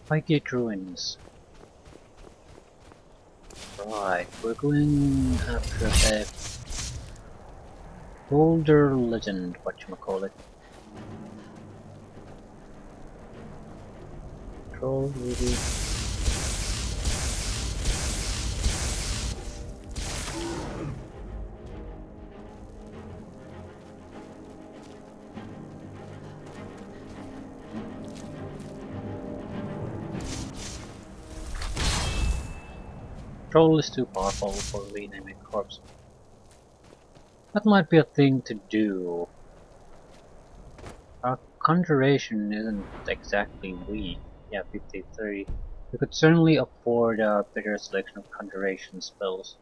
Highgate Ruins. Right, we're going after the Gauldur legend, whatchamacallit. Troll really. Troll is too powerful for renaming corpse. That might be a thing to do. Our conjuration isn't exactly weak. Yeah, 53. We could certainly afford a better selection of conjuration spells.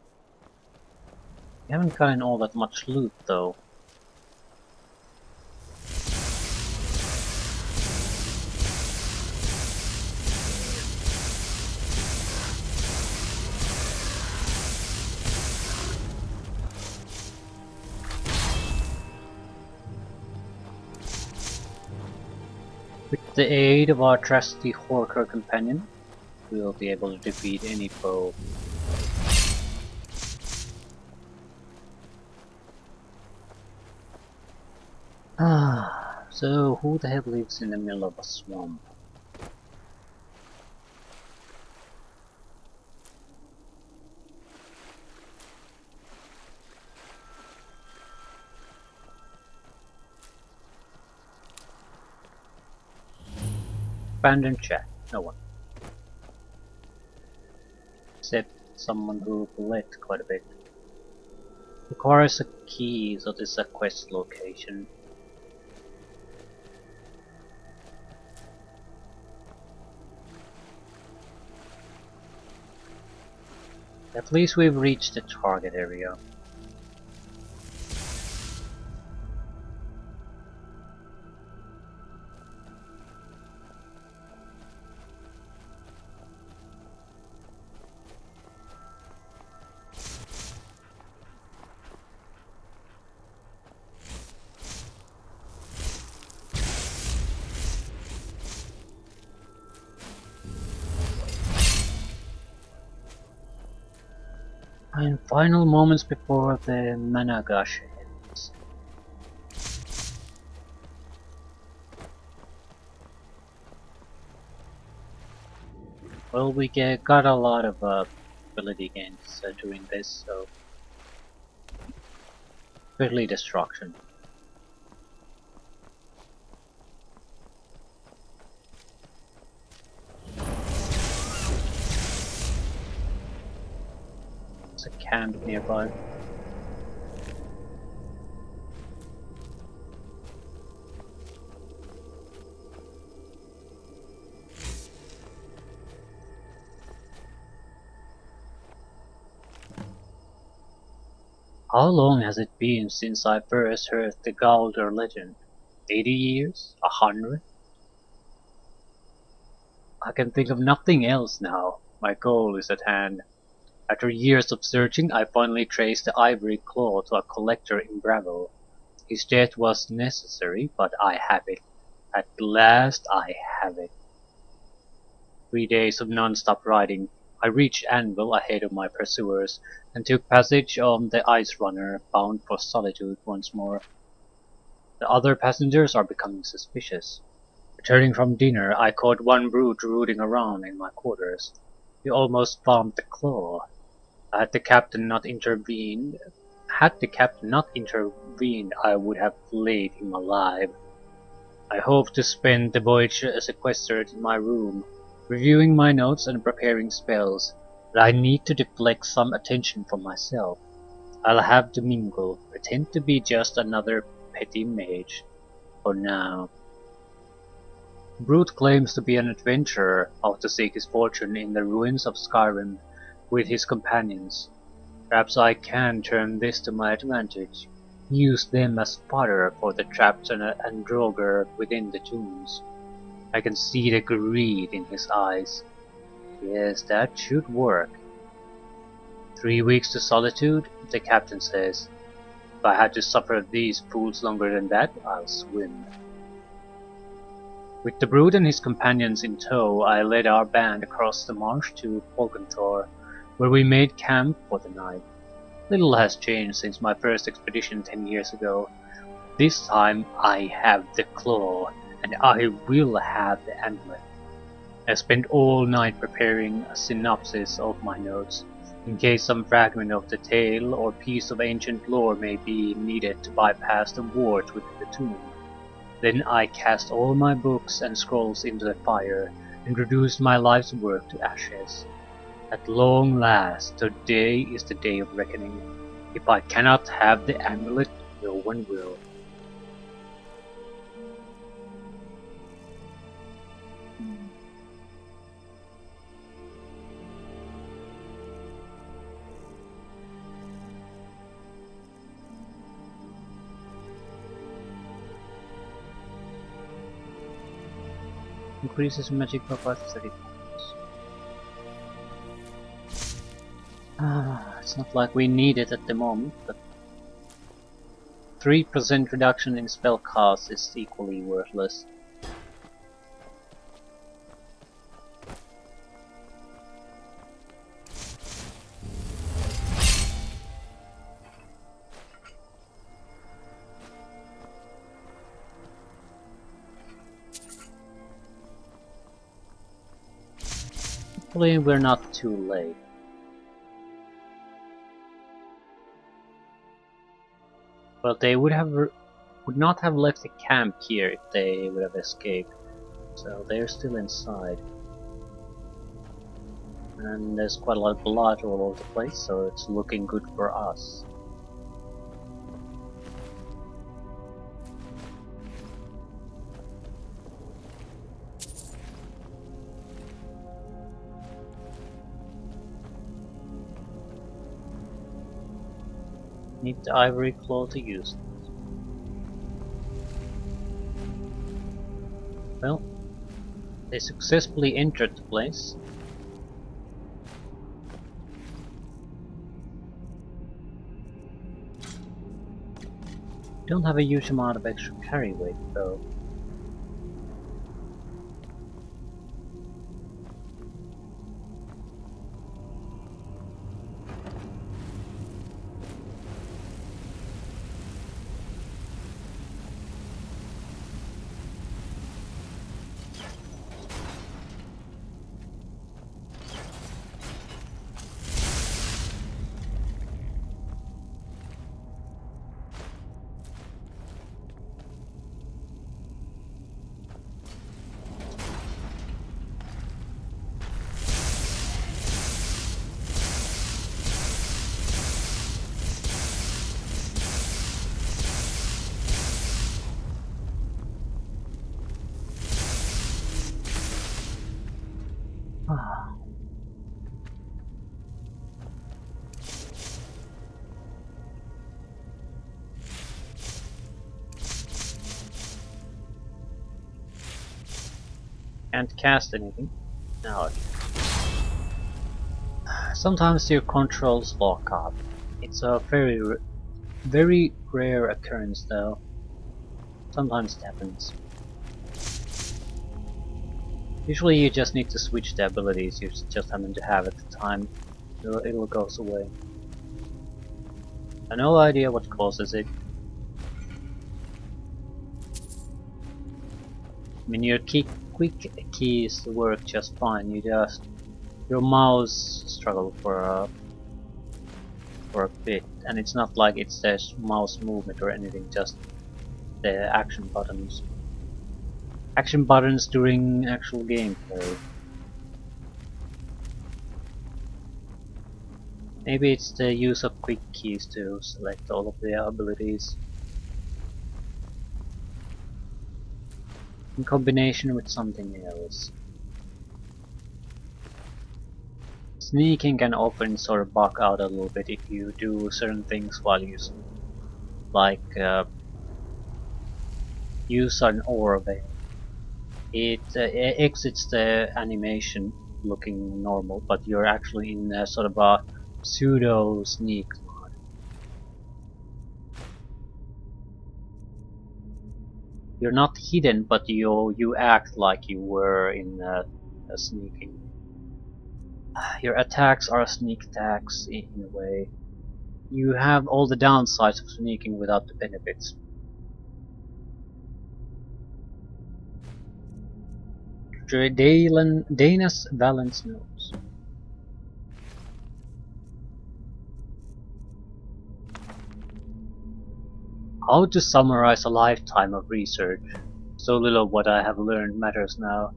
We haven't gotten all that much loot though. With the aid of our trusty Horker companion, we will be able to defeat any foe. So who the hell lives in the middle of a swamp? Abandoned chat, no one. Except someone who bled quite a bit. Requires a key, so this is a quest location. At least we've reached the target area. And final moments before the mana gush ends. Well, we got a lot of ability gains doing this, so especially destruction. There's a camp nearby. How long has it been since I first heard the Gauldur legend? 80 years? 100? I can think of nothing else now. My goal is at hand. After years of searching, I finally traced the ivory claw to a collector in Bravo. His death was necessary, but I have it. At last I have it. 3 days of non-stop riding. I reached Anvil ahead of my pursuers, and took passage on the Ice Runner, bound for Solitude once more. The other passengers are becoming suspicious. Returning from dinner, I caught one brute rooting around in my quarters. He almost found the claw. Had the captain not intervened, I would have flayed him alive. I hope to spend the voyage sequestered in my room, reviewing my notes and preparing spells, but I need to deflect some attention from myself. I'll have to mingle, pretend to be just another petty mage. For now. Brute claims to be an adventurer, out to seek his fortune in the ruins of Skyrim with his companions. Perhaps I can turn this to my advantage, use them as fodder for the trapped and Droger within the tombs. I can see the greed in his eyes. Yes, that should work. 3 weeks to Solitude, the captain says. If I had to suffer these fools longer than that, I'll swim. With the Brute and his companions in tow, I led our band across the marsh to Polkenthor, where we made camp for the night. Little has changed since my first expedition 10 years ago. This time I have the claw, and I will have the amulet. I spent all night preparing a synopsis of my notes, in case some fragment of the tale or piece of ancient lore may be needed to bypass the wards within the tomb. Then I cast all my books and scrolls into the fire, and reduced my life's work to ashes. At long last, today is the day of reckoning. If I cannot have the amulet, no one will. Increases magic by 30 points. It's not like we need it at the moment, but 3% reduction in spell cost is equally worthless. Hopefully we're not too late. But they would not have left the camp here if they would have escaped. So they're still inside. And there's quite a lot of blood all over the place, so it's looking good for us. Need the ivory claw to use it. Well, they successfully entered the place. Don't have a huge amount of extra carry weight though. Can't cast anything. Now I can. Sometimes your controls lock up. It's a very rare occurrence though. Sometimes it happens. Usually you just need to switch the abilities you just happen to have at the time. It'll goes away. I have no idea what causes it. I mean, your quick keys work just fine. Your mouse struggle for a bit, and it's not like it's the mouse movement or anything, just the action buttons. Action buttons during actual gameplay. Maybe it's the use of quick keys to select all of the abilities. In combination with something else. Sneaking can often sort of bug out a little bit if you do certain things while using, like use an aura veil. It exits the animation looking normal, but you're actually in a sort of a pseudo sneak mode. You're not hidden, but you act like you were in a sneaking. Your attacks are sneak attacks in a way. You have all the downsides of sneaking without the benefits. Dana's Valence notes. How to summarize a lifetime of research? So little of what I have learned matters now.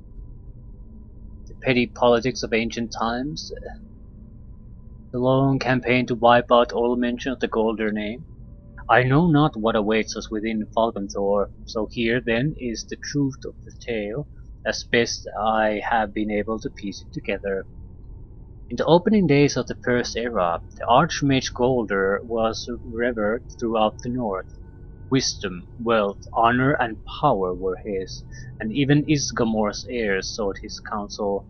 The petty politics of ancient times, the long campaign to wipe out all mention of the Gauldur name. I know not what awaits us within Falconthor, so here then is the truth of the tale, as best I have been able to piece it together. In the opening days of the First Era, the Archmage Gauldur was revered throughout the north. Wisdom, wealth, honor, and power were his, and even Isgamor's heirs sought his counsel.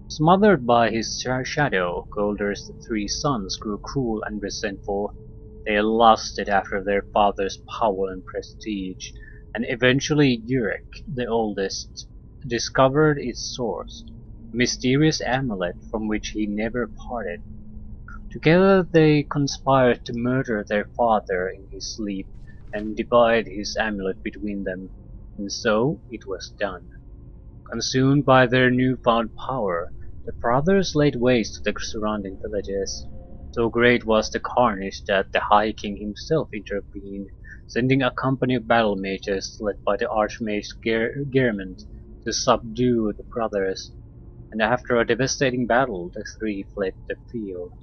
Smothered by his shadow, Gaudur's three sons grew cruel and resentful. They lusted after their father's power and prestige, and eventually Yurek, the oldest, discovered its source, a mysterious amulet from which he never parted. Together they conspired to murder their father in his sleep and divide his amulet between them, and so it was done. Consumed by their newfound power, the brothers laid waste to the surrounding villages. So great was the carnage that the High King himself intervened, sending a company of battle mages led by the Archmage Geirmund to subdue the brothers, and after a devastating battle the three fled the field.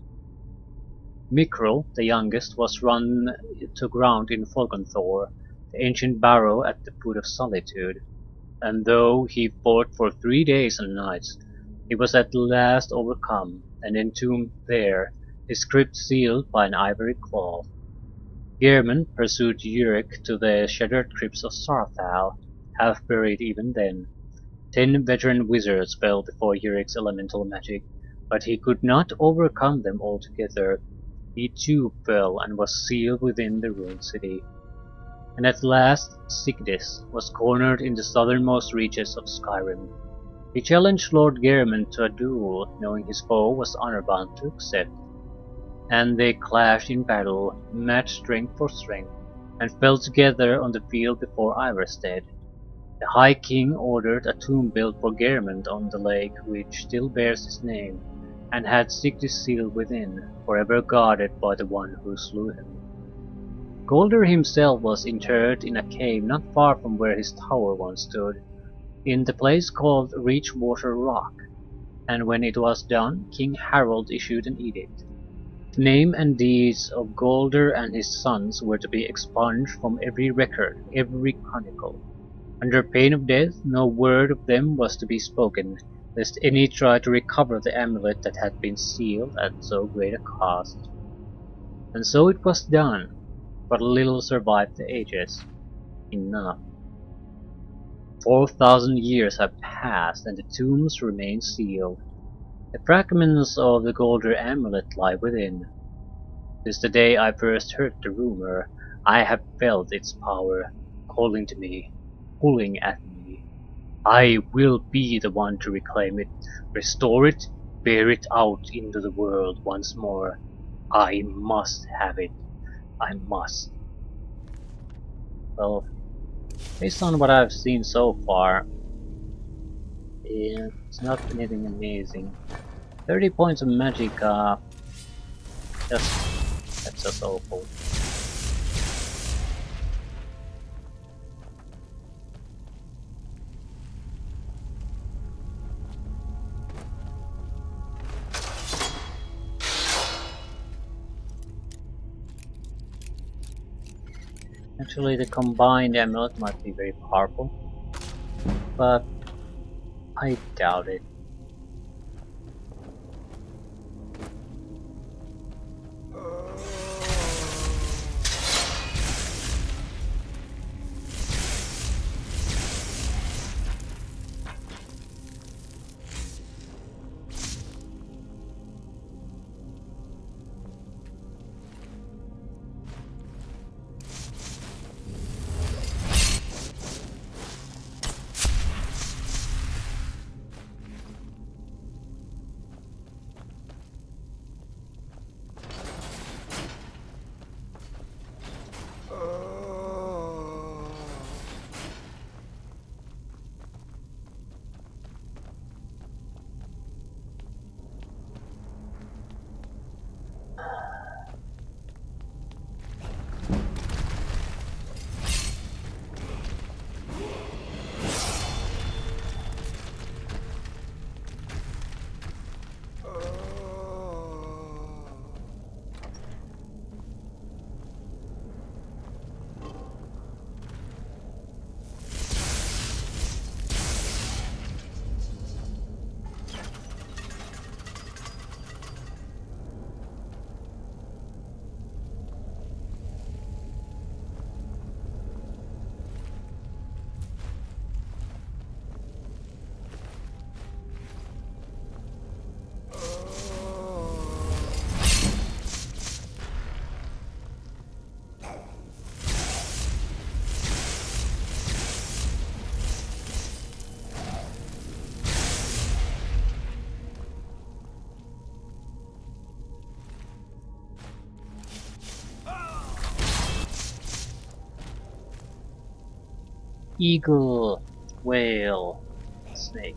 Mikril, the youngest, was run to ground in Falconthor, the ancient barrow at the foot of Solitude, and though he fought for 3 days and nights, he was at last overcome and entombed there, his crypt sealed by an ivory claw. Geirmund pursued Yurek to the shattered crypts of Sarthal, half buried even then. 10 veteran wizards fell before Yurek's elemental magic, but he could not overcome them altogether. He too fell and was sealed within the ruined city. And at last Sigdis was cornered in the southernmost reaches of Skyrim. He challenged Lord Geirmund to a duel, knowing his foe was honor-bound to accept. And they clashed in battle, matched strength for strength, and fell together on the field before Ivarstead. The High King ordered a tomb built for Geirmund on the lake which still bears his name, and had Sigdis sealed within, forever guarded by the one who slew him. Gauldur himself was interred in a cave not far from where his tower once stood, in the place called Reachwater Rock, and when it was done, King Harold issued an edict. The name and deeds of Gauldur and his sons were to be expunged from every record, every chronicle. Under pain of death, no word of them was to be spoken, lest any try to recover the amulet that had been sealed at so great a cost. And so it was done, but little survived the ages. Enough. 4,000 years have passed and the tombs remain sealed. The fragments of the Gauldur amulet lie within. Since the day I first heard the rumor, I have felt its power, calling to me, pulling at me. I will be the one to reclaim it, restore it, bear it out into the world once more. I must have it. I must. Well, based on what I've seen so far, it's not anything amazing. 30 points of magic, that's just awful. Actually, the combined amulet might be very powerful, but I doubt it. Eagle, whale, snake.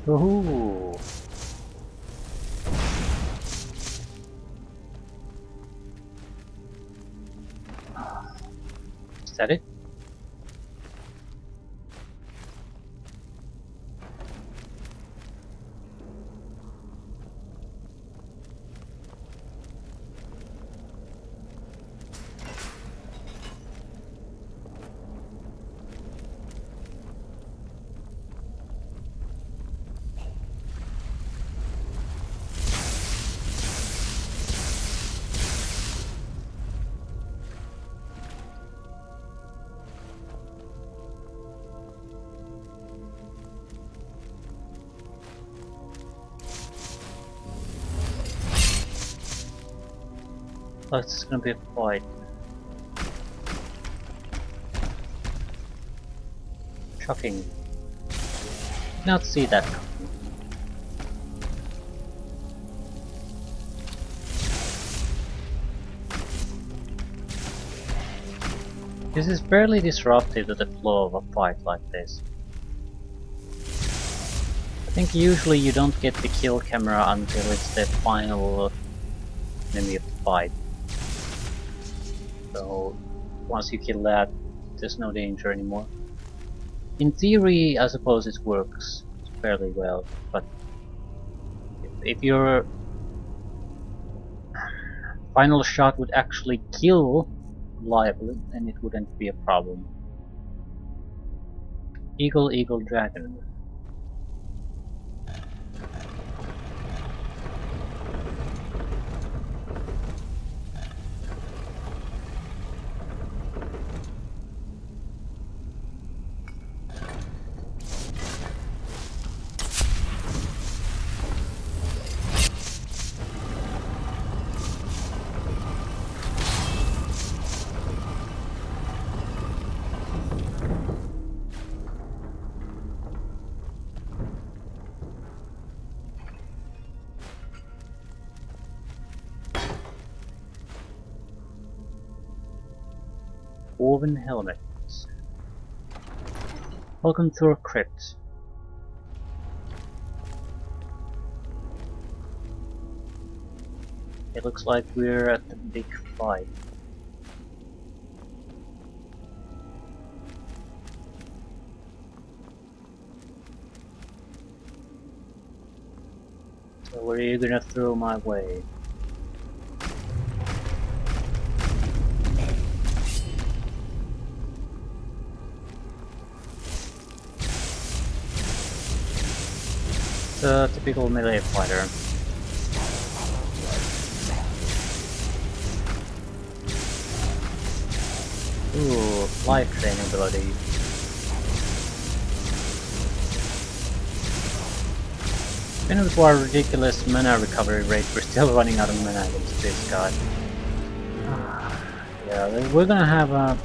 Woohoo! Is that it? Oh, it's gonna be a fight. Shocking. Did not see that coming. This is fairly disruptive to the flow of a fight like this. I think usually you don't get the kill camera until it's the final enemy of the fight. So once you kill that, there's no danger anymore. In theory, I suppose it works fairly well, but if your final shot would actually kill reliably, then it wouldn't be a problem. Eagle, eagle, dragon. Woven helmets. Welcome to our crypt. It looks like we're at the big fight. So what are you gonna throw my way? The typical melee fighter. Ooh, life training ability. Even with our ridiculous mana recovery rate, we're still running out of mana against this guy. Yeah, we're gonna have a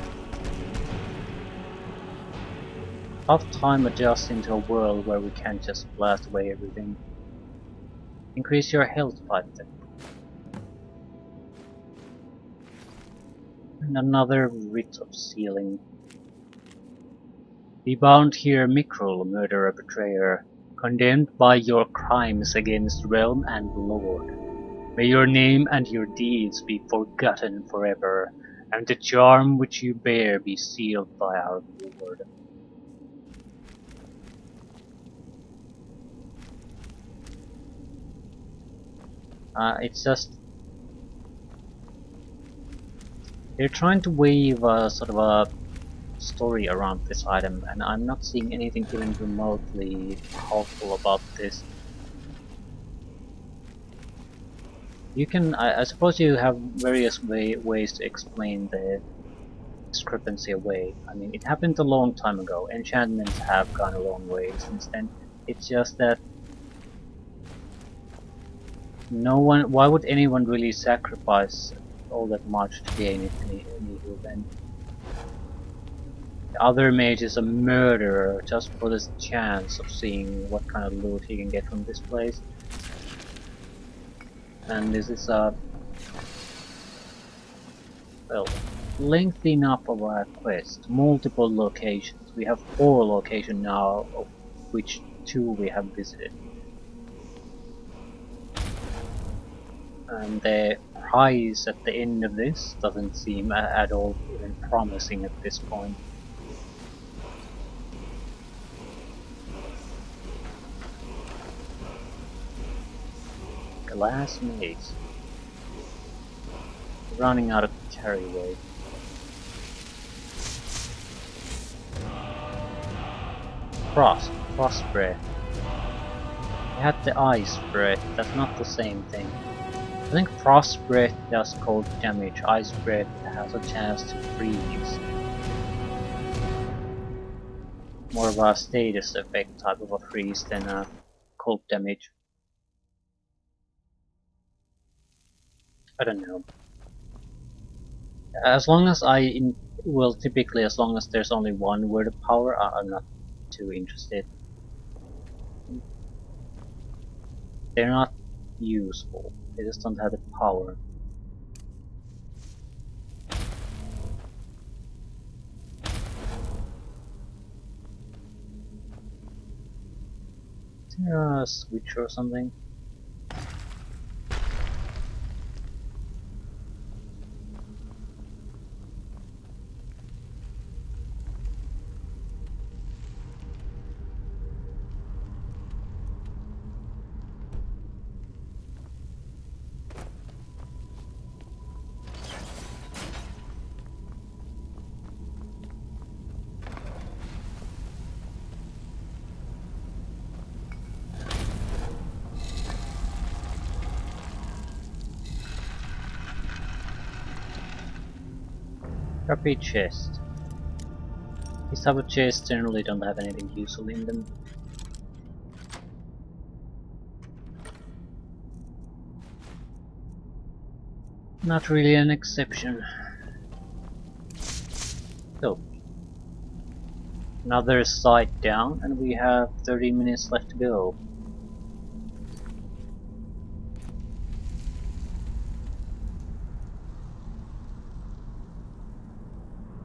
tough time adjusting to a world where we can't just blast away everything. Increase your health 5 then. And another writ of sealing. Be bound here, Mikrul, murderer, betrayer, condemned by your crimes against realm and lord. May your name and your deeds be forgotten forever, and the charm which you bear be sealed by our Lord. It's just they're trying to weave a sort of a story around this item, and I'm not seeing anything even remotely helpful about this. You can, I suppose you have various ways to explain the discrepancy away. I mean, it happened a long time ago. Enchantments have gone a long way since then. It's just that no one. Why would anyone really sacrifice all that much to gain it anywho then? The other mage is a murderer just for this chance of seeing what kind of loot he can get from this place. And this is a well, lengthy enough of a quest. Multiple locations. We have 4 locations now, of which 2 we have visited. And the prize at the end of this doesn't seem at all even promising at this point. Glass maze. Running out of carry weight. Frost breath. We had the ice breath, that's not the same thing. I think frost breath does cold damage, ice breath has a chance to freeze. More of a status effect type of a freeze than a cold damage. I don't know. As long as typically as long as there's only one word of power, I'm not too interested. They're not useful, they just don't have the power. Is there a switch or something? Crappy chest. These type of chests generally don't have anything useful in them. Not really an exception. So, another site down, and we have 30 minutes left to go.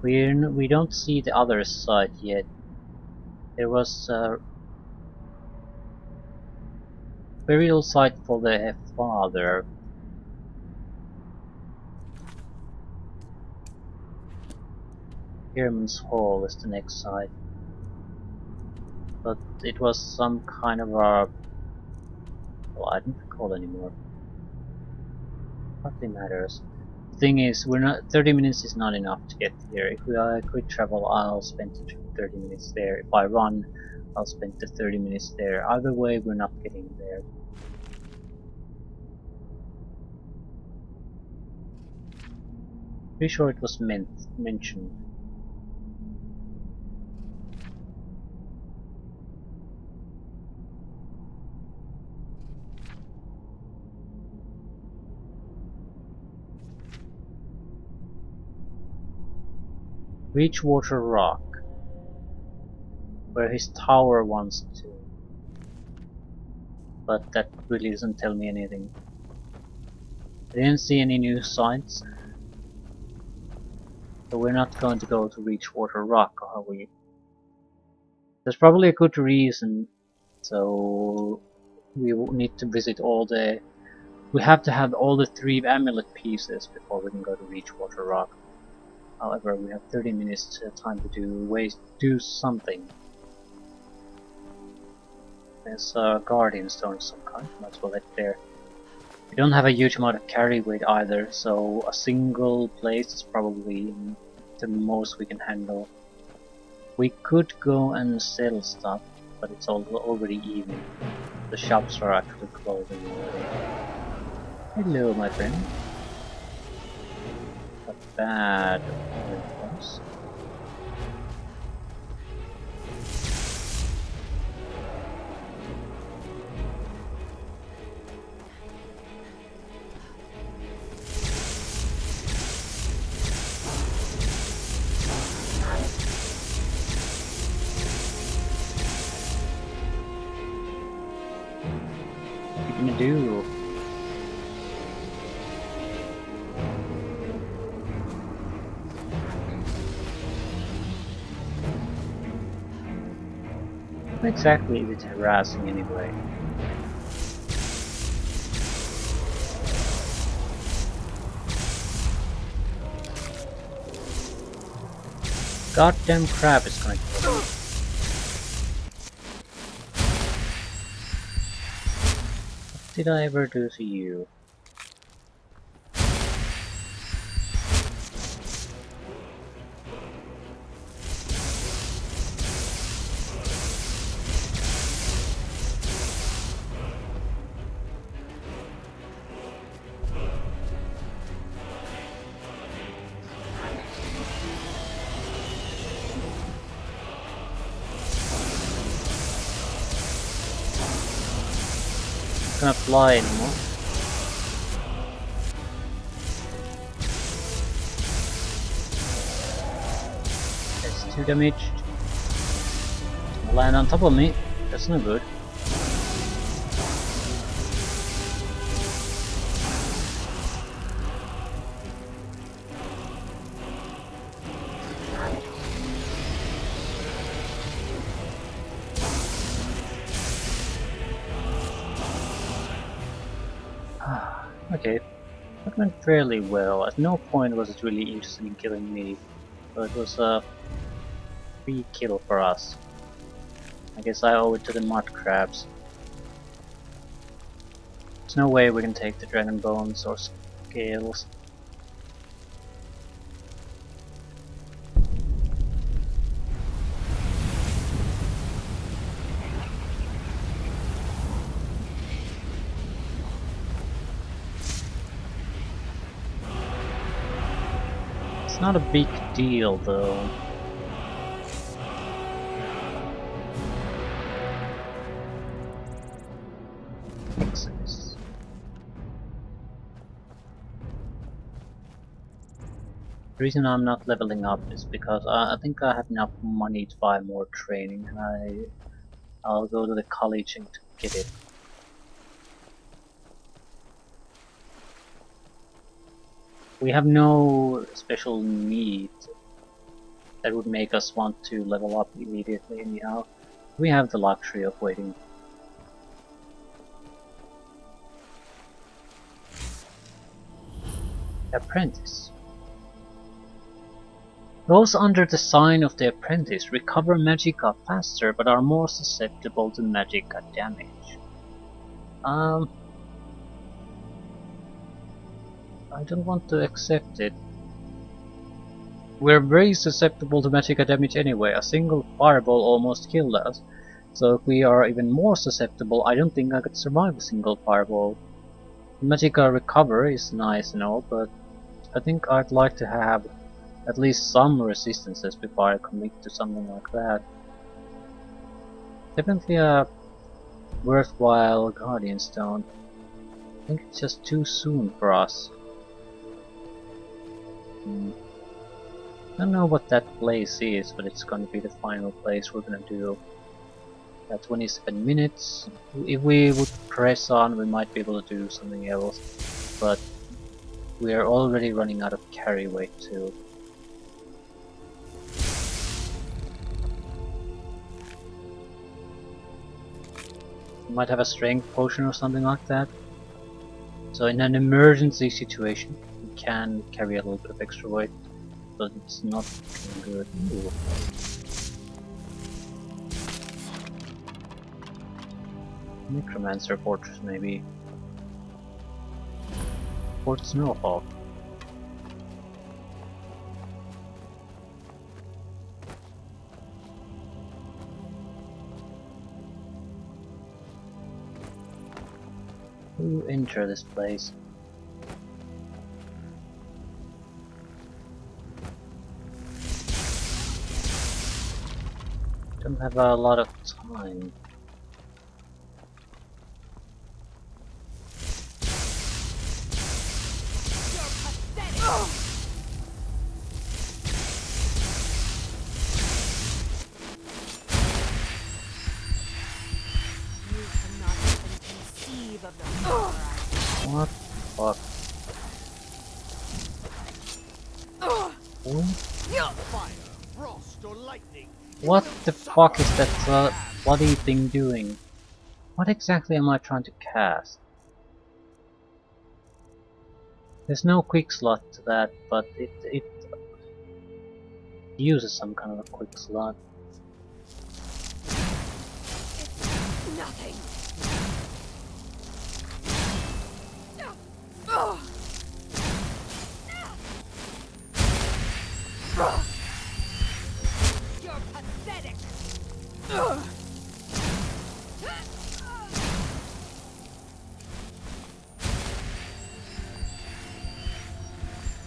We don't see the other side yet. There was a burial site for the father. Chairman's Hall is the next site. But it was some kind of a... well, I don't recall anymore. Hardly matters. Thing is, we're not 30 minutes is not enough to get here. If we quick travel, I'll spend 30 minutes there. If I run, I'll spend the 30 minutes there. Either way, we're not getting there. Pretty sure it was mentioned. Reachwater Rock, where his tower wants to, but that really doesn't tell me anything. I didn't see any new signs, so we're not going to go to Reachwater Rock, are we? There's probably a good reason, so we will need to visit all the... we have to have all the 3 amulet pieces before we can go to Reachwater Rock. However, we have 30 minutes time to do something. There's a guardian stone of some kind, might as well head there. We don't have a huge amount of carry weight either, so a single place is probably the most we can handle. We could go and sell stuff, but it's already evening. The shops are actually closing already. Hello, my friend. Not bad. bones. What are you gonna do? What exactly is it harassing anyway? Goddamn crab is gonna kill me. What did I ever do to you? Not gonna fly anymore. That's 2 damage. Land on top of me. That's no good. Okay, that went fairly well. At no point was it really interested in killing me, but it was a free kill for us. I guess I owe it to the mud crabs. There's no way we can take the dragon bones or scales. It's not a big deal though. Exodus. The reason I'm not leveling up is because I think I have enough money to buy more training, and I'll go to the college and get it. We have no special need that would make us want to level up immediately anyhow. We have the luxury of waiting. Apprentice. Those under the sign of the apprentice recover magicka faster but are more susceptible to magicka damage. I don't want to accept it. We're very susceptible to magicka damage anyway. A single fireball almost killed us. So if we are even more susceptible, I don't think I could survive a single fireball. Magicka recover is nice and all, but I think I'd like to have at least some resistances before I commit to something like that. Definitely a worthwhile Guardian Stone. I think it's just too soon for us. I don't know what that place is, but it's gonna be the final place we're gonna do. 27 minutes. If we would press on, we might be able to do something else, but we are already running out of carry weight too. We might have a strength potion or something like that. So in an emergency situation, we can carry a little bit of extra weight, but it's not good. Ooh. Necromancer Fortress maybe. Fort Snowhawk. Who enter this place? Don't have a lot of time. What the fuck? What the fuck is that bloody thing doing? What exactly am I trying to cast? There's no quick slot to that, but it uses some kind of a quick slot. It's nothing. You're pathetic.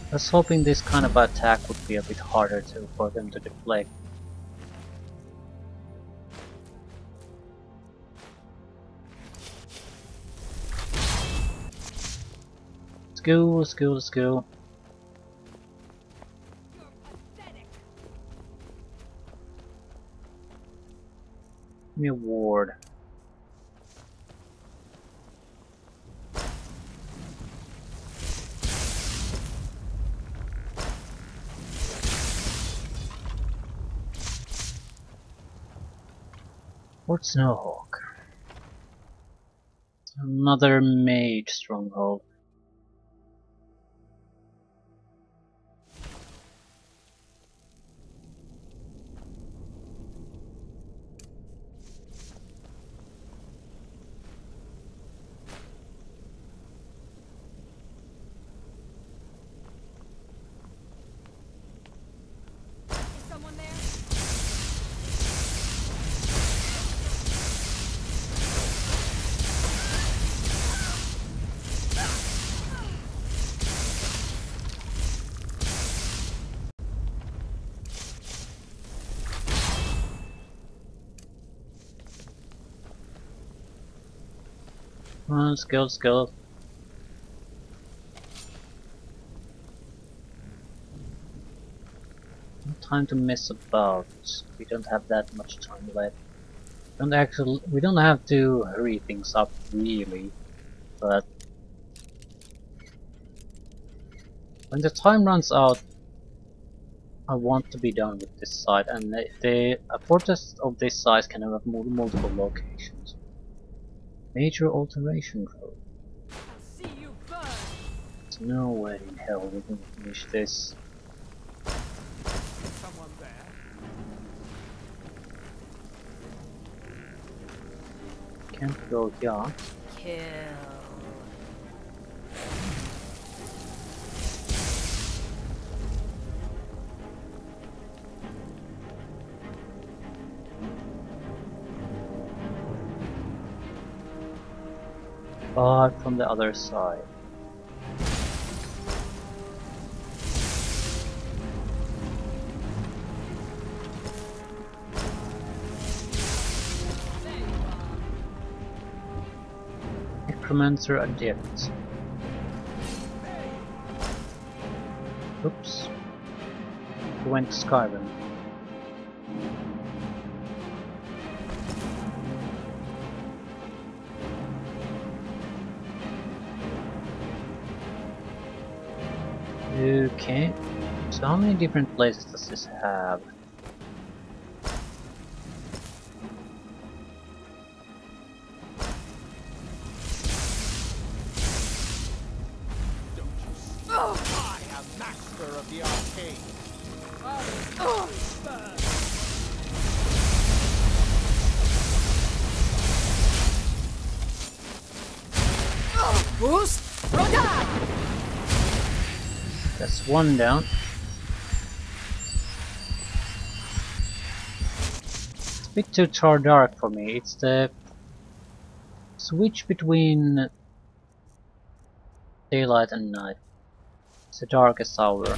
I was hoping this kind of attack would be a bit harder for them to deflect. Let's go, let's go, let's go. Give me a ward. Fort Snowhawk. Another mage stronghold. Is someone there? Let's go, let's go. No time to mess about. We don't have that much time left. We don't have to hurry things up really, but when the time runs out, I want to be done with this site, and a fortress of this size can have multiple locations. Major alteration code. I'll see you burn. There's no way in hell we can finish this. Someone there? Can't go, yeah. Kill. But from the other side. Necromancer Adept. Oops. We went to Skyrim. Okay, so how many different places does this have? I am master of the arcane. That's one down. It's a bit too dark for me. It's the switch between daylight and night. It's the darkest hour.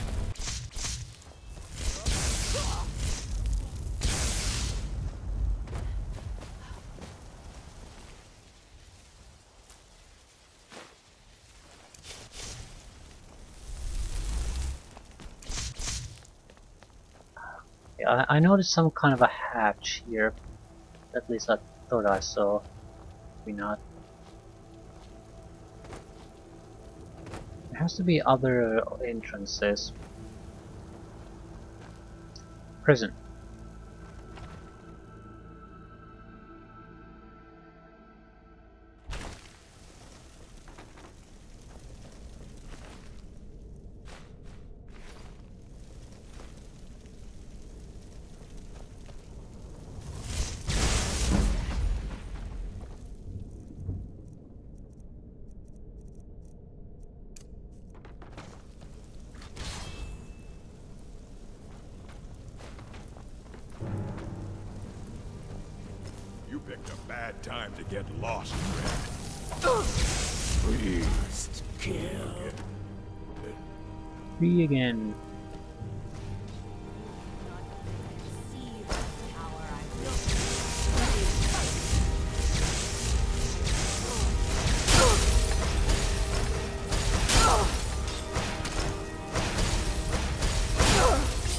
Yeah, I noticed some kind of a hatch here. At least I thought I saw. Maybe not. There has to be other entrances. Prison. You picked a bad time to get lost, Red. Please kill. Free again.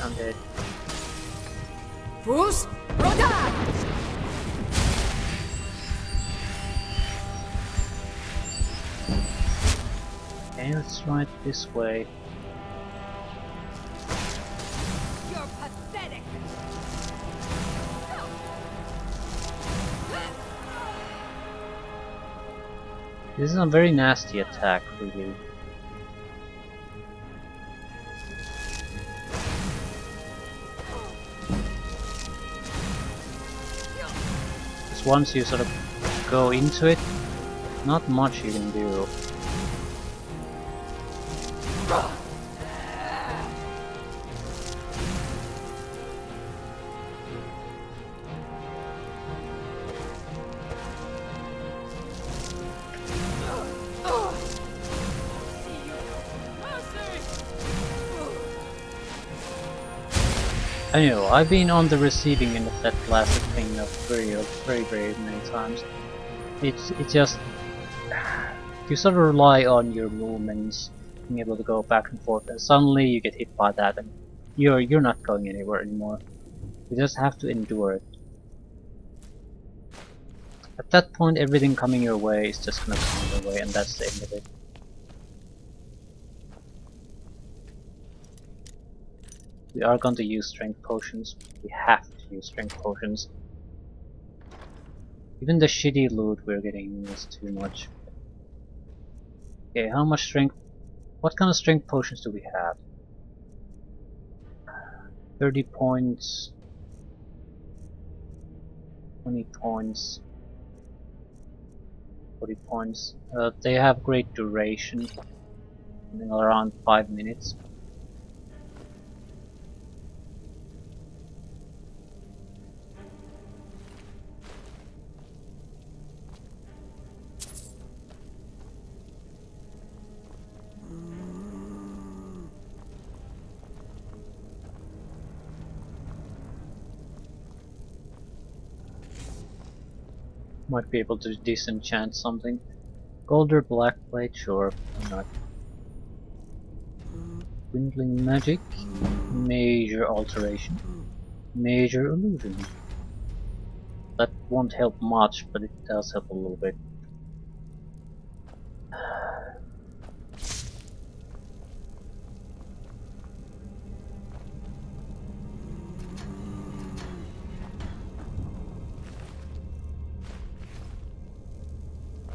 I'm dead. Fus, Roda! Okay, let's try it this way. You're pathetic! This is a very nasty attack, really. Because once you sort of go into it, not much you can do. I know, I've been on the receiving end of that classic thing of very many times. It's just you sort of rely on your movements, being able to go back and forth, and suddenly you get hit by that, and you're not going anywhere anymore. You just have to endure it. At that point, everything coming your way is just gonna come your way, and that's the end of it. We are going to use strength potions. We have to use strength potions. Even the shitty loot we're getting is too much. Okay, how much strength? What kind of strength potions do we have? 30 points. 20 points. 40 points. They have great duration. Something around 5 minutes. Might be able to disenchant something. Gauldur Blackblade, sure, why not. Dwindling magic, major alteration, major illusion. That won't help much, but it does help a little bit.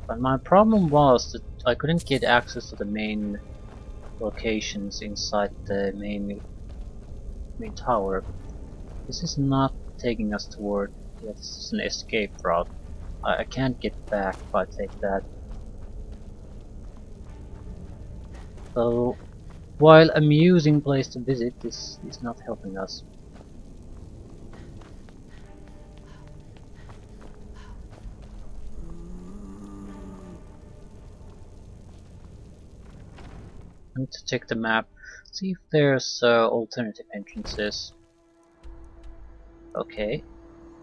But my problem was that I couldn't get access to the main locations inside the main tower. This is not taking us toward. Yeah, this is an escape route. I can't get back if I take that. So, while amusing place to visit, this is not helping us. I need to check the map, see if there's alternative entrances. Okay.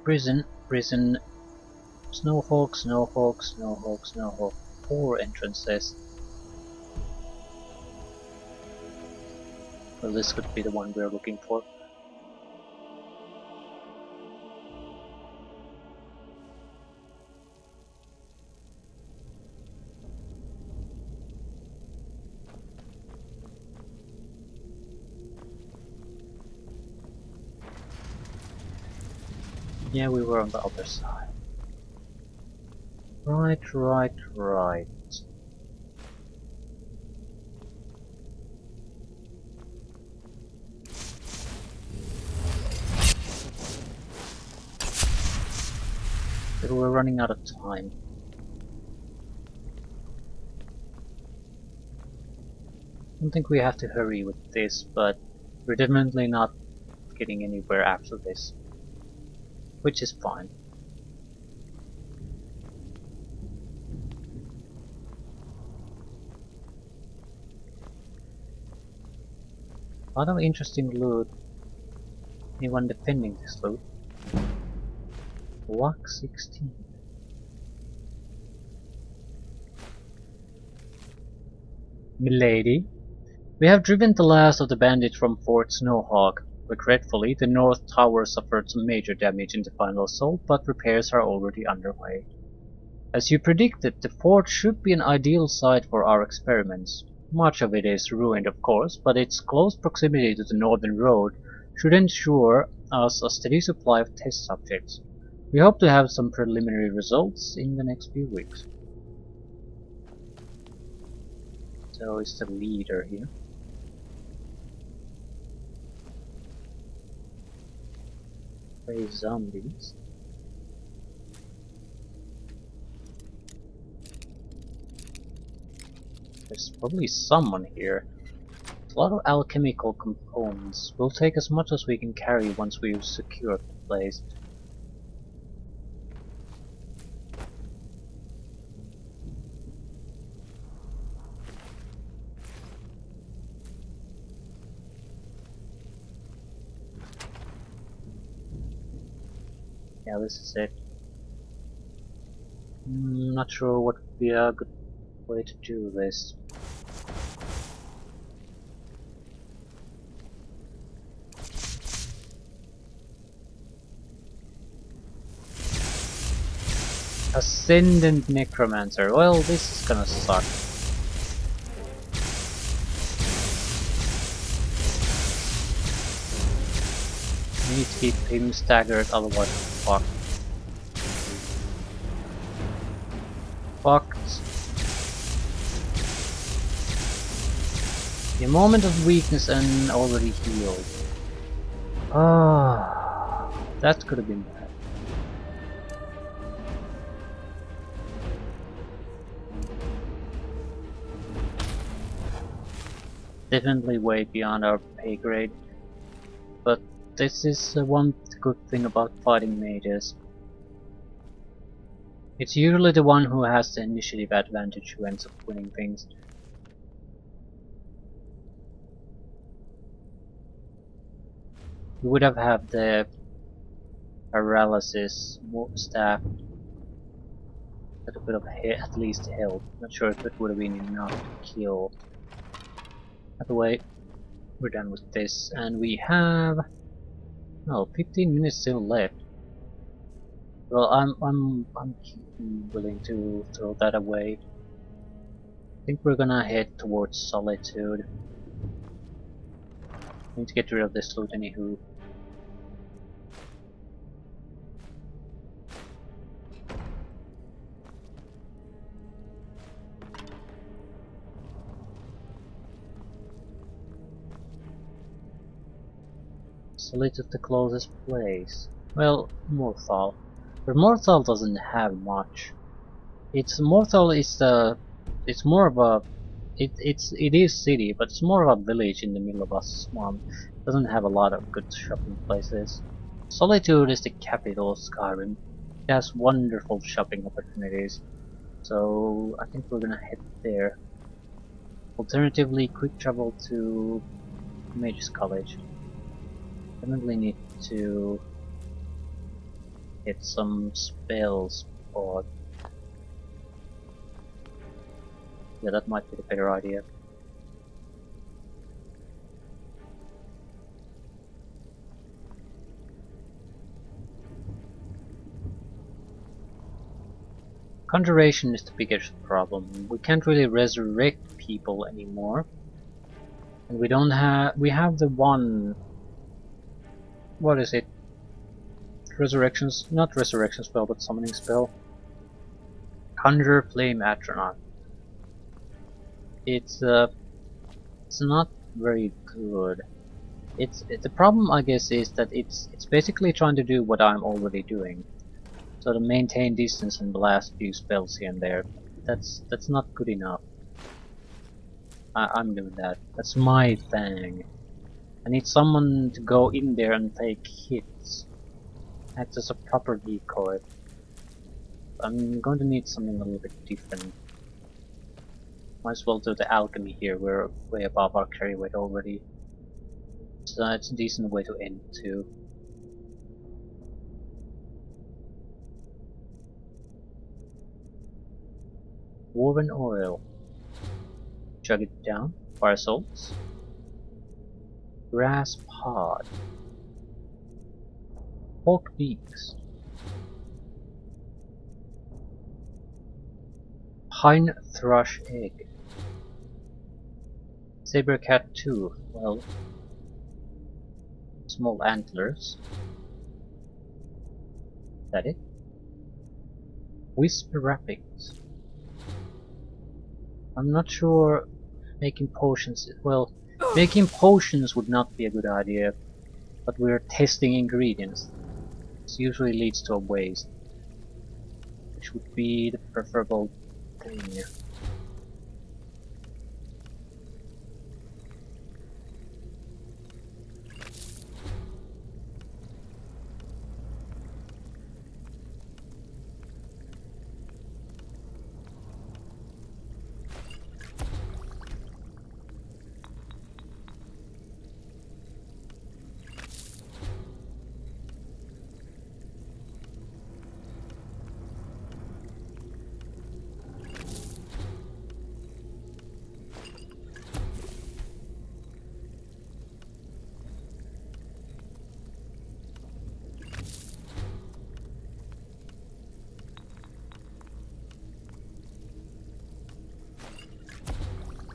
Prison, prison, Snowhawk, Snowhawk, Snowhawk, Snowhawk. 4 entrances. Well, this could be the one we're looking for. Yeah, we were on the other side. Right. But we're running out of time. I don't think we have to hurry with this, but we're definitely not getting anywhere after this. Which is fine. A lot of interesting loot. Anyone defending this loot? Block 16. Milady? We have driven the last of the bandits from Fort Snowhawk. Regretfully, the North Tower suffered some major damage in the final assault, but repairs are already underway. As you predicted, the fort should be an ideal site for our experiments. Much of it is ruined, of course, but its close proximity to the northern road should ensure us a steady supply of test subjects. We hope to have some preliminary results in the next few weeks. So it's the leader here. Play zombies. There's probably someone here. A lot of alchemical components. We'll take as much as we can carry once we've secured the place. Yeah, this is it. Not sure what would be a good way to do this. Ascendant Necromancer. Well, this is gonna suck. We need to keep him staggered, otherwise fucked. Fucked. A moment of weakness and already healed. Ah, that could have been bad. Definitely way beyond our pay grade, but this is one good thing about fighting mages. It's usually the one who has the initiative advantage who ends up winning things. We would have had the paralysis staff at a bit of at least health. Not sure if it would have been enough to kill. By the way, we're done with this, and we have 15 minutes still left. Well, I'm willing to throw that away. I think we're gonna head towards Solitude. Need to get rid of this loot anywho. Solitude the closest place. Well, Morthal. But Morthal doesn't have much. Morthal is it's more of a it is city, but it's more of a village in the middle of a swamp. It doesn't have a lot of good shopping places. Solitude is the capital of Skyrim. It has wonderful shopping opportunities. So I think we're gonna head there. Alternatively, quick travel to Mage's College. Definitely need to get some spells, or yeah, that might be the better idea. Conjuration is the biggest problem. We can't really resurrect people anymore, and we have the one. What is it? resurrections, not resurrection spell, but summoning spell. Conjure Flame Atronach. It's not very good. The problem, I guess, is that it's basically trying to do what I'm already doing. So to maintain distance and blast few spells here and there. That's not good enough. I'm doing that. That's my thing. I need someone to go in there and take hits. Act as a proper decoy. I'm going to need something a little bit different. Might as well do the alchemy here. We're way above our carry weight already. So it's a decent way to end too. Woven oil. Chug it down. Fire salts. Grass pod. Pork beaks. Pine thrush egg. Saber cat tooth. Well, small antlers. Is that it? Whisper wrappings. I'm not sure making potions. Well, making potions would not be a good idea, but we're testing ingredients. This usually leads to a waste, which would be the preferable thing.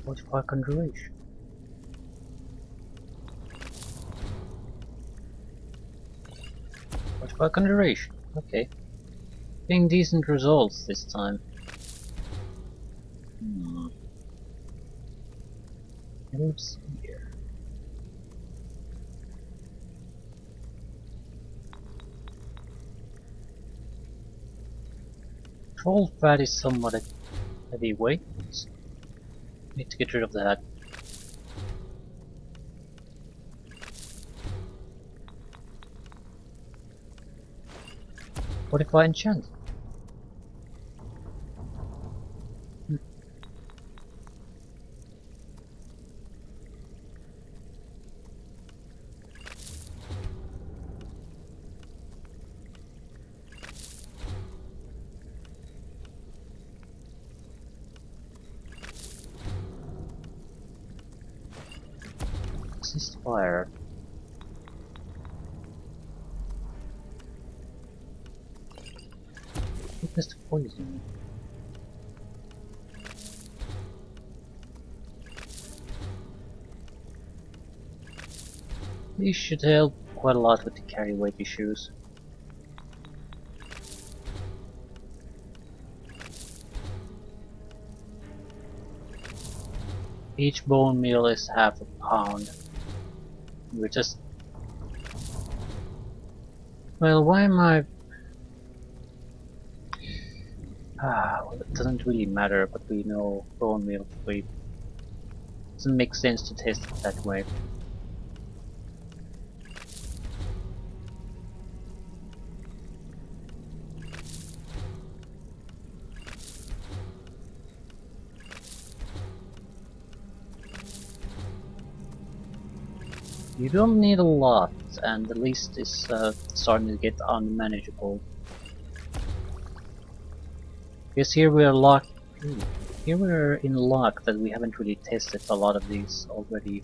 Fortify conjuration. Fortify conjuration. Okay. Getting decent results this time. Let's see here. Troll fat is somewhat a heavy weight. Need to get rid of that. What if I enchant? Resist fire. Weakness to poison. These should help quite a lot with the carry weight issues. Each bone meal is half a pound. We're just... Well, why am I... well, it doesn't really matter, but we know bone meal weight. Doesn't make sense to test it that way. You don't need a lot, and the list is starting to get unmanageable. Because here we are locked. Here we are in luck that we haven't really tested a lot of these already.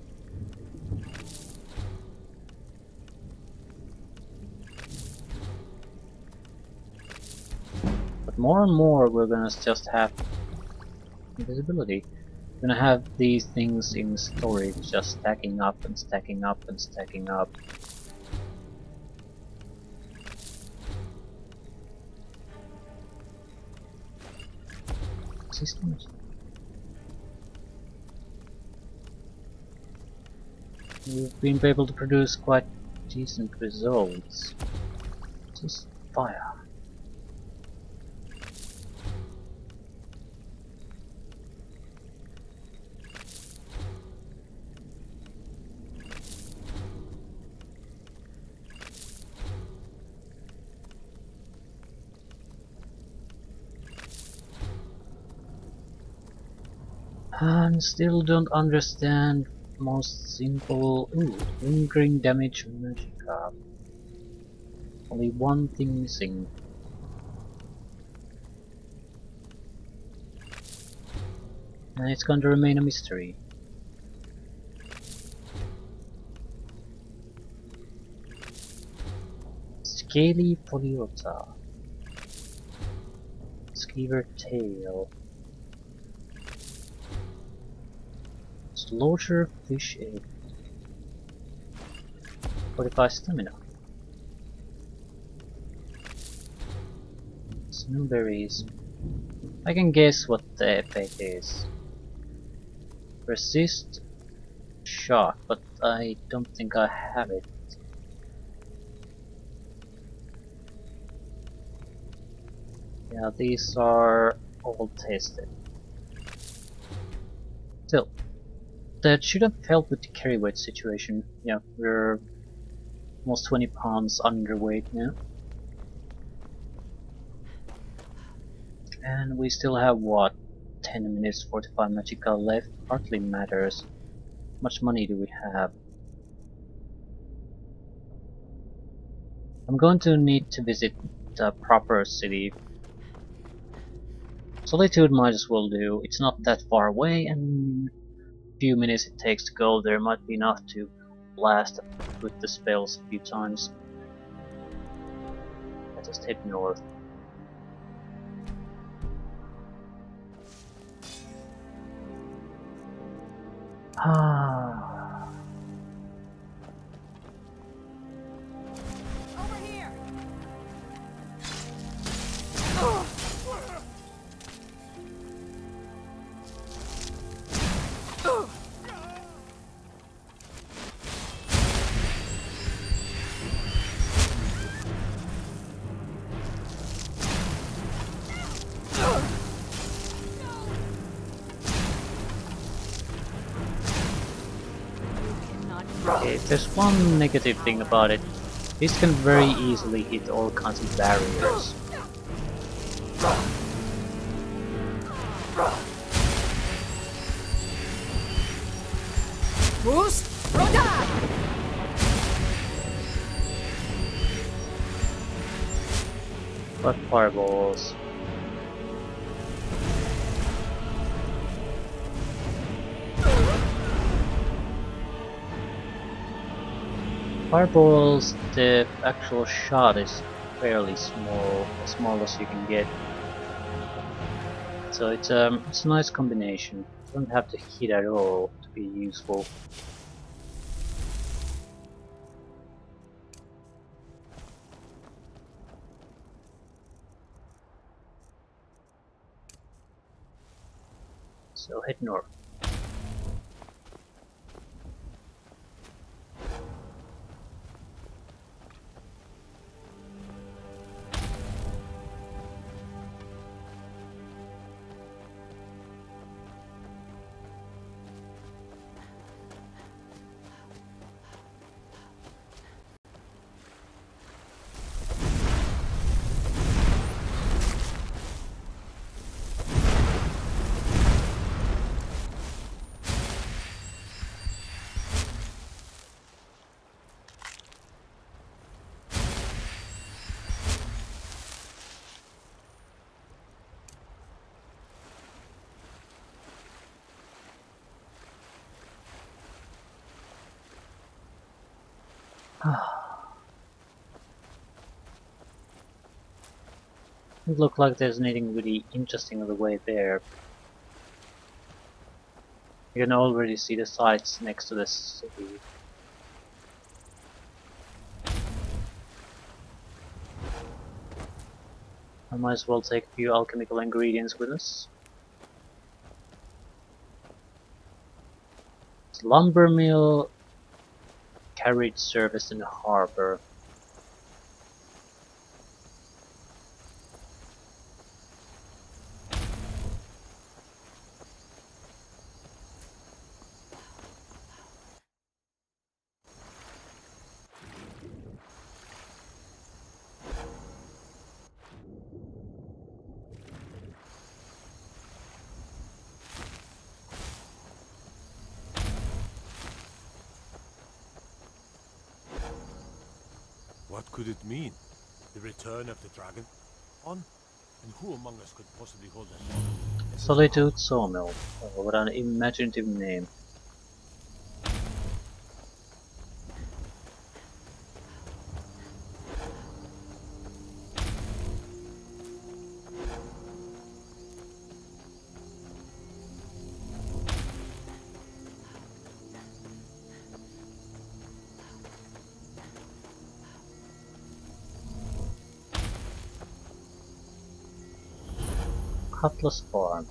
But more and more we're gonna just have invisibility. We're gonna have these things in storage just stacking up and stacking up and stacking up. systems. We've been able to produce quite decent results. Just fire. And still don't understand most simple. Ooh, lingering damage magicka. Only one thing missing. And it's going to remain a mystery. Scaly Poliota. Skeever tail. Slaughter fish egg. 45 stamina. Snowberries. I can guess what the effect is. Resist shock, but I don't think I have it. Yeah, these are all tested. Still, that should have helped with the carry weight situation. Yeah, we're almost 20 pounds underweight now. And we still have what? 10 minutes 45 magicka left. Hardly matters. How much money do we have? I'm going to need to visit the proper city. Solitude might as well do. It's not that far away, and few minutes it takes to go there might be enough to blast with the spells a few times. I just head north. Over here. Okay, there's one negative thing about it. This can very easily hit all kinds of barriers. Boost. Rotar. But fireballs. Fireballs, the actual shot is fairly small, as small as you can get. So it's a nice combination. You don't have to hit at all to be useful. So head north. Doesn't look like there's anything really interesting on the way there. You can already see the sites next to the city. I might as well take a few alchemical ingredients with us. Lumber mill, carriage service in the harbor. What could it mean? The return of the dragon? On? And who among us could possibly hold that? Solitude Sawmill. Oh, what an imaginative name. Cutlass Farm.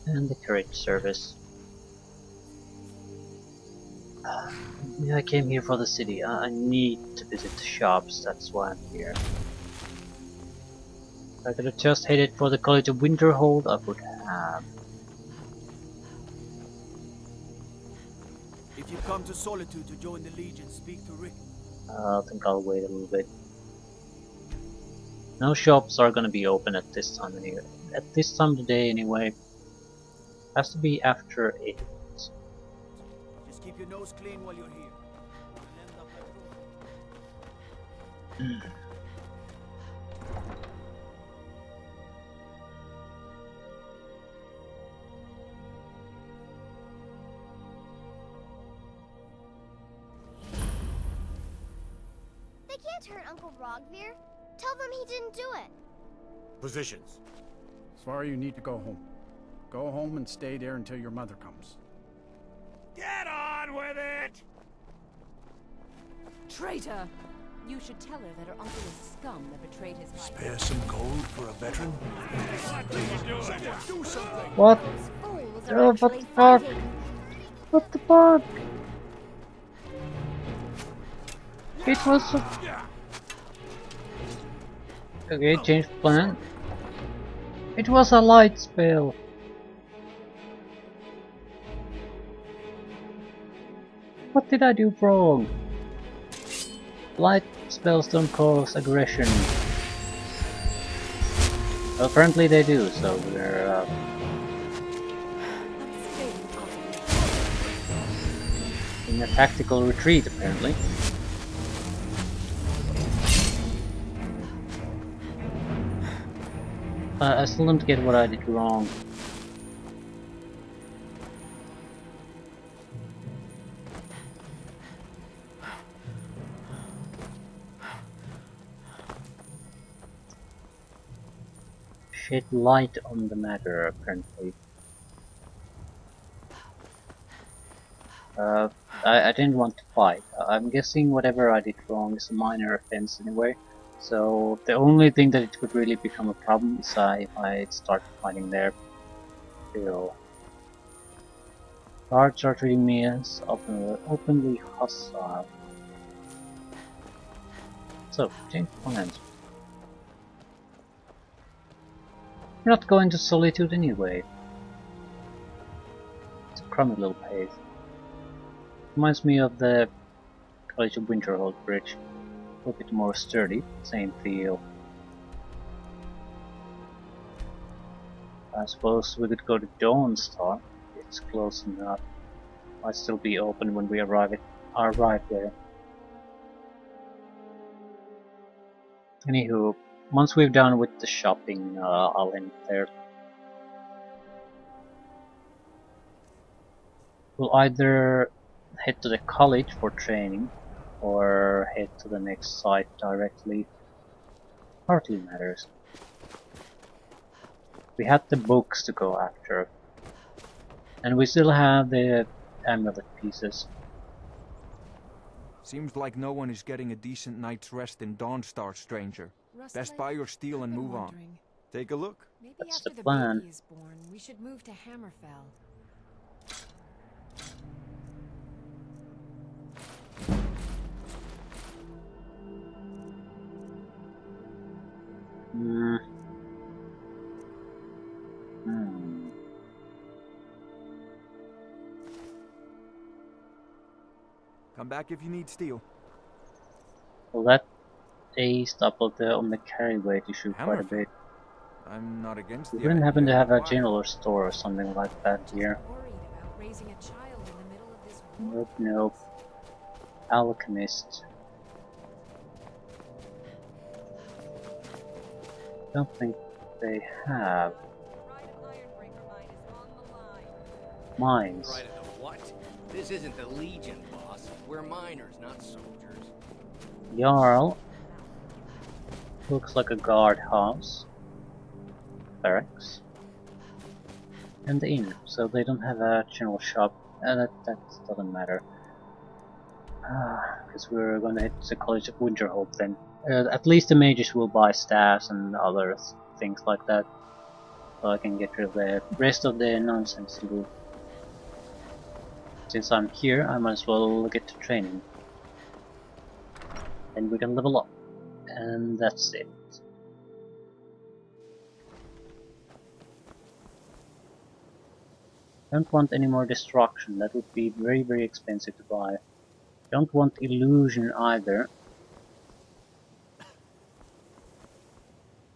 And the carriage service. Yeah, I came here for the city. I need to visit the shops, that's why I'm here. If I could have just headed for the College of Winterhold, I would have. If you come to Solitude to join the Legion, speak to Rick. I think I'll wait a little bit. No shops are gonna be open at this time anyway. At this time of the day anyway. Has to be after 8. Just keep your nose clean while you're here. You'll end up like They can't hurt Uncle Rogvir. Tell them he didn't do it. Positions. Svar, you need to go home. Go home and stay there until your mother comes. Get on with it! Traitor! You should tell her that her uncle is scum that betrayed his wife. Spare some gold for a veteran? Do something! What? Those fools Oh, are what actually the fuck? fighting. What the fuck? It was okay, change plan. It was a light spell. What did I do wrong? Light spells don't cause aggression. Well, apparently they do, so we're in a tactical retreat apparently. I still don't get what I did wrong. Shed light on the matter, apparently. I didn't want to fight. I'm guessing whatever I did wrong is a minor offense anyway. So the only thing that it could really become a problem is if I start fighting there. Still. Guards are treating me as openly hostile. So, change plans. You're not going to Solitude anyway. It's a crummy little place. Reminds me of the College of Winterhold bridge. A little bit more sturdy, same feel. I suppose we could go to Dawnstar. It's close enough. Might still be open when we arrive there. Anywho, once we're done with the shopping, I'll end there. We'll either head to the college for training, or head to the next site directly. Hardly matters. We had the books to go after, and we still have the amulet pieces. Seems like no one is getting a decent night's rest in Dawnstar, stranger. Best buy your steel and move on. Take a look. Maybe That's after the the plan. baby is born, we should move to Hammerfell. Hmm. Hmm. Come back if you need steel. Well, that eased up on the carry weight issue quite a Hammerfell. bit. I'm not against We the wouldn't idea. happen to have a Why? general store or something like that Just here. worried about raising a child in the middle of this Nope, war. nope. Alchemist. Don't think they have mines. Right of the what? This isn't the Legion, boss. We're miners, not soldiers. Jarl. Looks like a guardhouse. Barracks. And the inn, so they don't have a general shop. That doesn't matter. Because we're gonna hit the College of Winterhope then. At least the mages will buy staffs and other things like that. So I can get rid of the rest of the nonsense loot. Since I'm here, I might as well get to training. Then we can level up. And that's it. Don't want any more destruction, that would be very, very expensive to buy. Don't want illusion either.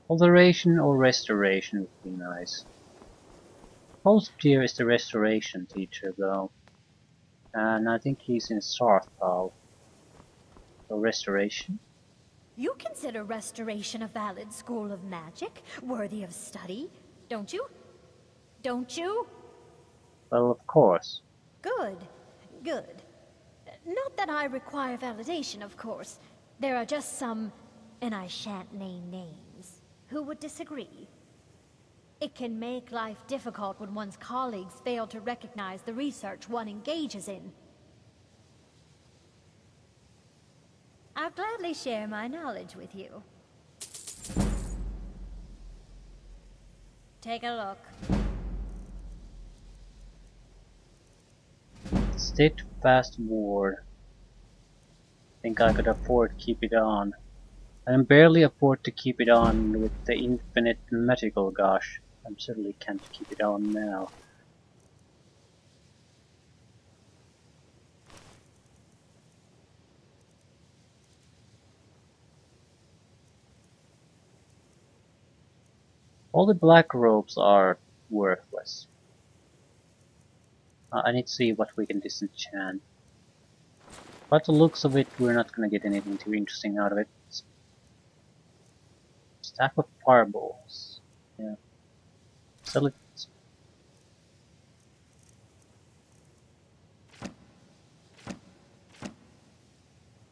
Alteration or restoration would be nice. Holstier is the restoration teacher though. And I think he's in Sarthal. So restoration? You consider restoration a valid school of magic, worthy of study, don't you? Don't you? Well, of course. Good, good. Not that I require validation, of course. There are just some, and I shan't name names, who would disagree. It can make life difficult when one's colleagues fail to recognize the research one engages in. I'll gladly share my knowledge with you. Take a look. Steadfast ward. Think I could afford to keep it on. I can barely afford to keep it on with the infinite magical gosh. I certainly can't keep it on now. All the black robes are worthless. I need to see what we can disenchant. By the looks of it, we're not gonna get anything too interesting out of it. Stack of fireballs. Yeah. Sell it.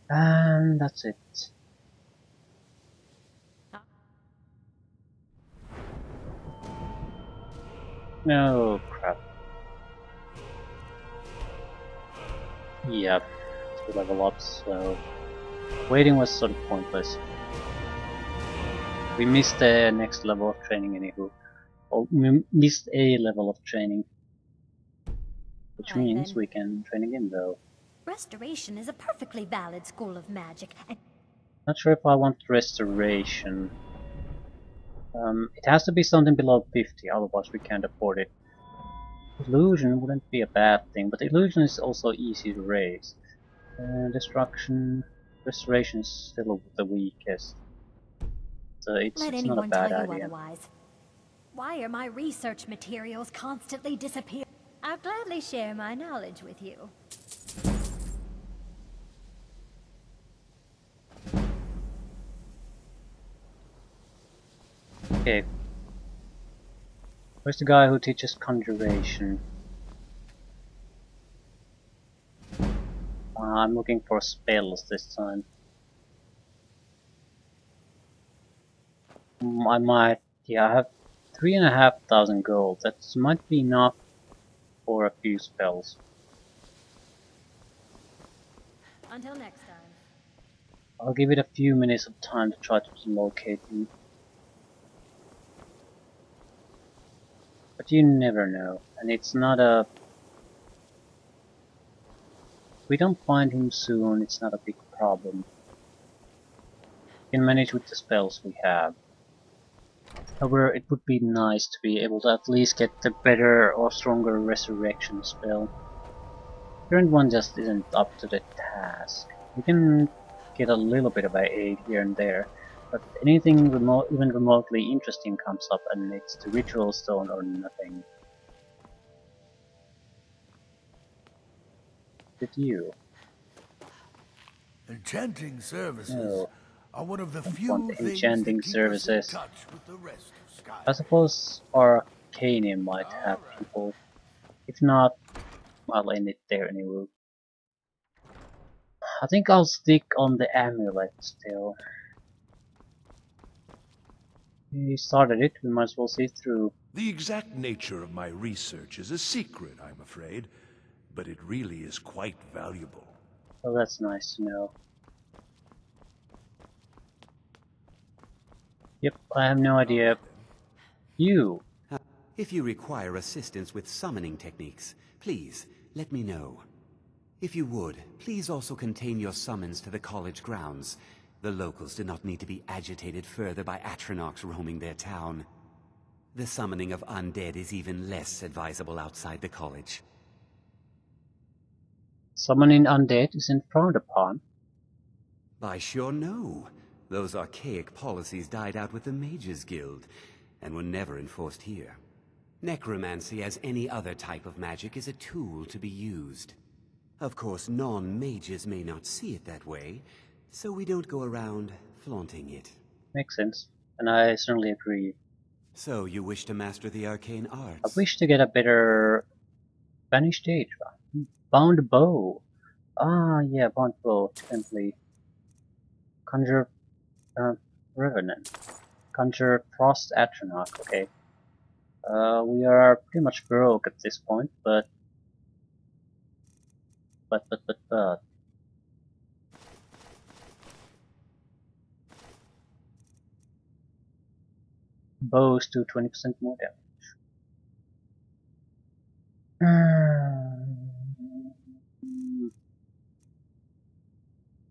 And that's it. Oh crap. Yep. To level up, so waiting was sort of pointless. We missed the next level of training anywho. Or we missed a level of training. Which Right, means then. we can train again though. Restoration is a perfectly valid school of magic, and Not sure if I want restoration. It has to be something below 50, otherwise we can't afford it. Illusion wouldn't be a bad thing, but illusion is also easy to raise. Destruction, restoration is still the weakest. So let it's not a anyone bad tell you idea. otherwise. Why are my research materials constantly disappearing? I'll gladly share my knowledge with you. Okay. Where's the guy who teaches conjuration? I'm looking for spells this time. I might, yeah, I have 3,500 gold. That might be enough for a few spells. Until next time. I'll give it a few minutes of time to try to locate him. But you never know, and it's not a... If we don't find him soon, it's not a big problem. We can manage with the spells we have. However, it would be nice to be able to at least get the better or stronger resurrection spell. Current one just isn't up to the task. We can get a little bit of aid here and there, but anything even remotely interesting comes up and it's the ritual stone or nothing. Did you? Enchanting services No. are one of the Don't few want things enchanting that keep us in services. touch with the rest of Skyrim. I suppose Arcanum might have people. If not, I'll end it there anyway. I think I'll stick on the amulet still. We started it, we might as well see it through. The exact nature of my research is a secret, I'm afraid, but it really is quite valuable. So that's nice to know. Yep, I have no idea. You! If you require assistance with summoning techniques, please let me know. If you would, please also contain your summons to the college grounds. The locals do not need to be agitated further by Atronachs roaming their town. The summoning of undead is even less advisable outside the college. Summoning undead isn't frowned upon. I sure know. Those archaic policies died out with the Mages Guild, and were never enforced here. Necromancy, as any other type of magic, is a tool to be used. Of course, non-mages may not see it that way, so we don't go around flaunting it. Makes sense, and I certainly agree. So you wish to master the arcane arts? I wish to get a better banished age. Bound bow. Ah, yeah, bound bow. Definitely. Conjure Revenant. Conjure Frost Atronach. Okay. We are pretty much broke at this point, but bows do 20% more damage.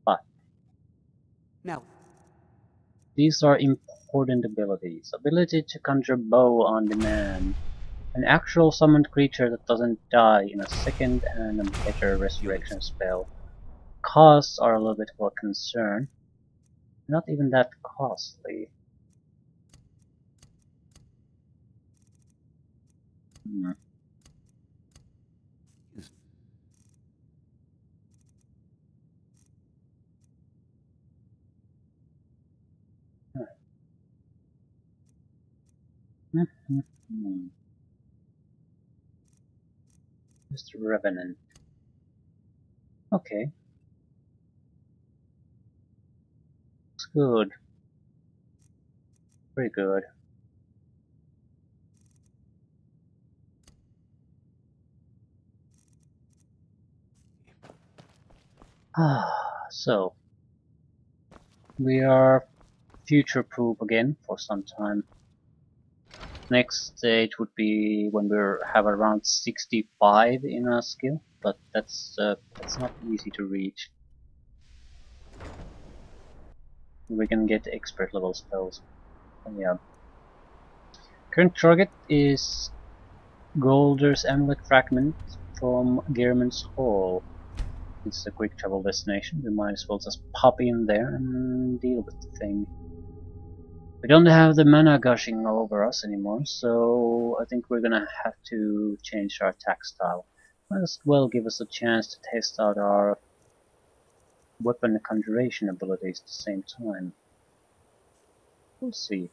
But now, these are important abilities. Ability to conjure bow on demand. An actual summoned creature that doesn't die in a second and a better resurrection spell. Costs are a little bit of a concern. Not even that costly. Mr. Revenant. Okay. Looks good. Pretty good. So we are future-proof again for some time. Next stage would be when we have around 65 in our skill, but that's not easy to reach. We can get expert level spells. Yeah. Current target is Gaulder's amulet fragment from Gehrman's Hall. It's a quick travel destination. We might as well just pop in there and deal with the thing. We don't have the mana gushing all over us anymore, so I think we're gonna have to change our attack style. Might as well give us a chance to test out our weapon conjuration abilities at the same time. We'll see.